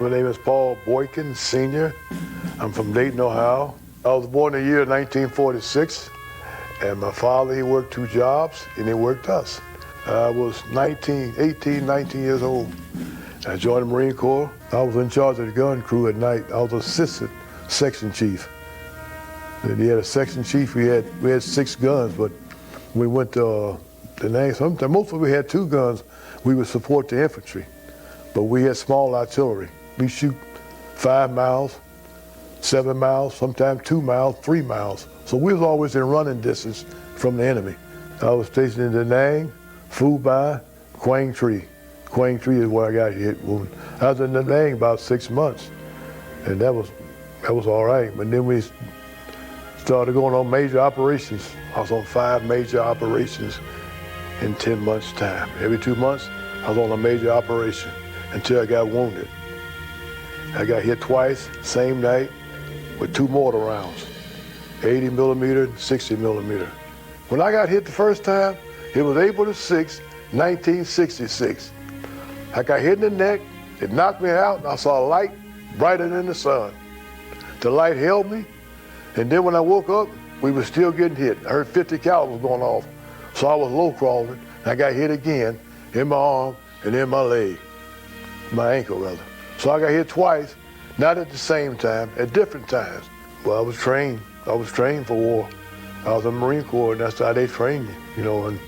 My name is Paul Boykin, Sr. I'm from Dayton, Ohio. I was born in the year 1946, and my father, he worked 2 jobs, and he worked us. I was 19 years old. I joined the Marine Corps. I was in charge of the gun crew at night. I was assistant section chief. And he had a section chief. We had 6 guns, but we went to the name. Sometimes most of us had 2 guns. We would support the infantry, but we had small artillery. We shoot 5 miles, 7 miles, sometimes 2 miles, 3 miles. So we was always in running distance from the enemy. I was stationed in Da Nang, Phu Bai, Quang Tri. Quang Tri is where I got hit. I was in Da Nang about 6 months, and that was all right. But then we started going on major operations. I was on 5 major operations in 10 months' time. Every 2 months, I was on a major operation until I got wounded. I got hit twice, same night, with 2 mortar rounds, 80 millimeter and 60 millimeter. When I got hit the first time, it was April the 6th, 1966. I got hit in the neck, it knocked me out, and I saw a light brighter than the sun. The light held me, and then when I woke up, we were still getting hit. I heard 50 calibers going off, so I was low crawling, and I got hit again in my arm and in my leg, my ankle rather. So I got hit twice, not at the same time, at different times. Well, I was trained for war. I was in the Marine Corps, and that's how they trained you know, and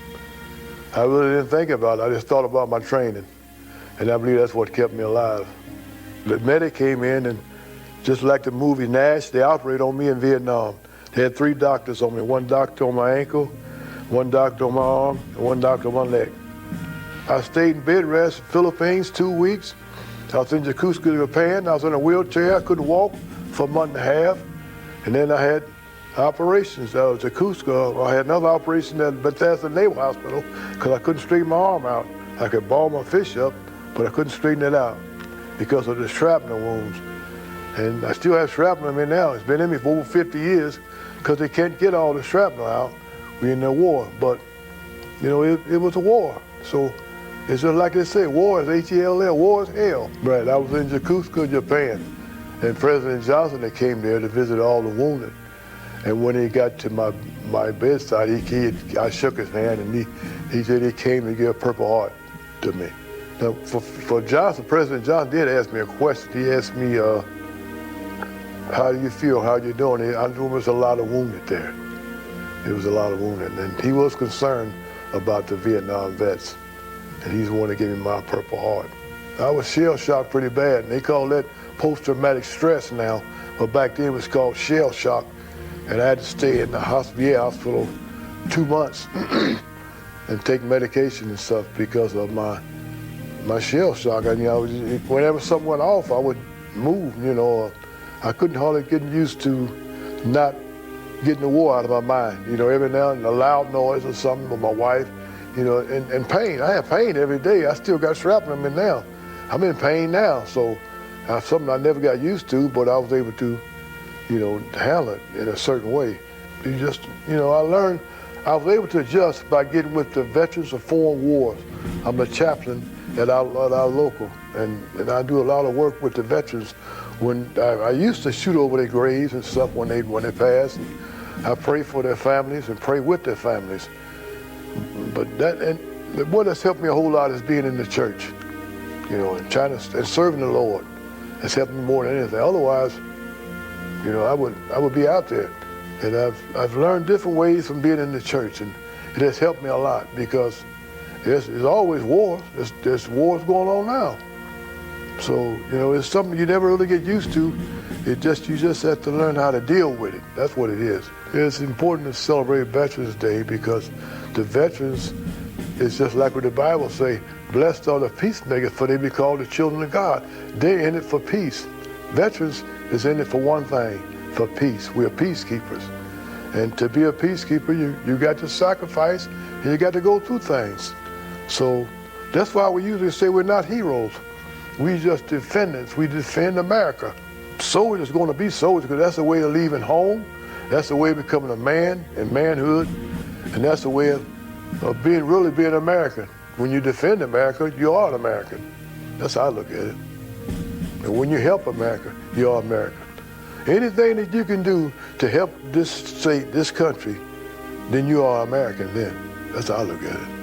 I really didn't think about it. I just thought about my training, and I believe that's what kept me alive. The medic came in, and just like the movie Nash, they operated on me in Vietnam. They had 3 doctors on me, 1 doctor on my ankle, 1 doctor on my arm, and 1 doctor on my leg. I stayed in bed rest in the Philippines 2 weeks. I was in Yokosuka, Japan. I was in a wheelchair. I couldn't walk for a month and a half. And then I had operations. Yokosuka, I had another operation at Bethesda Naval Hospital because I couldn't straighten my arm out. I could ball my fist up, but I couldn't straighten it out because of the shrapnel wounds. And I still have shrapnel in me now. It's been in me for over 50 years because they can't get all the shrapnel out. We're in the war, but you know, it was a war. So it's just like they say, war is H-E-L-L, war is hell. Right, I was in Yokosuka, Japan, and President Johnson, they came there to visit all the wounded. And when he got to my bedside, I shook his hand, and he said he came to give a Purple Heart to me. Now, for Johnson, President Johnson did ask me a question. He asked me, how do you feel, how you doing? I knew there was a lot of wounded there. There was a lot of wounded, and he was concerned about the Vietnam vets. And he's the one that gave me my Purple Heart. I was shell-shocked pretty bad, and they call that post-traumatic stress now, but back then it was called shell shock. And I had to stay in the hospital 2 months and take medication and stuff because of my shell shock. And, you know, whenever something went off, I would move, you know. I couldn't hardly get used to not getting the war out of my mind. You know, every now and then a loud noise or something with my wife, you know, and pain. I have pain every day. I still got shrapnel in me now. I'm in pain now, so something I never got used to, but I was able to, you know, handle it in a certain way. You just, you know, I was able to adjust by getting with the Veterans of Foreign Wars. I'm a chaplain at our local, and I do a lot of work with the veterans. When I used to shoot over their graves and stuff when they pass, and I pray for their families and pray with their families. But what has helped me a whole lot is being in the church, you know, and serving the Lord. It's helped me more than anything. Otherwise, you know, I would be out there. And I've learned different ways from being in the church, and it has helped me a lot because there's always wars. There's wars going on now. So, you know, it's something you never really get used to. You just have to learn how to deal with it. That's what it is. It's important to celebrate Veterans Day because the veterans is just like what the Bible say, blessed are the peacemakers, for they be called the children of God. They're in it for peace. Veterans is in it for one thing, for peace. We're peacekeepers. And to be a peacekeeper, you got to sacrifice and you got to go through things. So that's why we usually say we're not heroes. We just defendants. We defend America. Soldiers are going to be soldiers because that's the way of leaving home. That's the way of becoming a man and manhood. And that's the way of really being American. When you defend America, you are an American. That's how I look at it. And when you help America, you are American. Anything that you can do to help this state, this country, then you are American then. That's how I look at it.